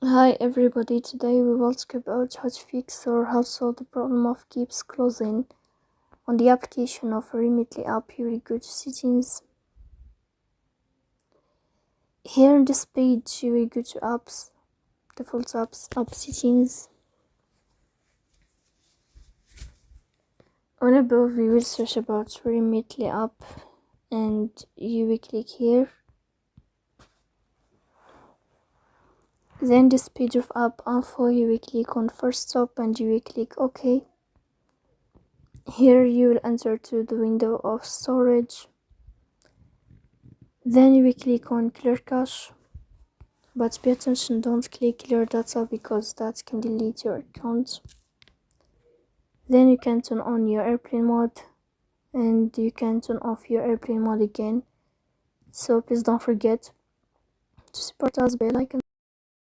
Hi everybody, today we will talk about how to fix or how to solve the problem of keeps closing. On the application of Remitly app, you will go to settings. Here on this page you will go to apps, default apps, app settings. On above we will search about Remitly app and you will click here. Then this page of app info, you will click on first stop and you will click OK. Here you will enter to the window of storage. Then you will click on clear cache, but pay attention, don't click clear data because that can delete your account. Then you can turn on your airplane mode and you can turn off your airplane mode again. So please don't forget to support us by liking.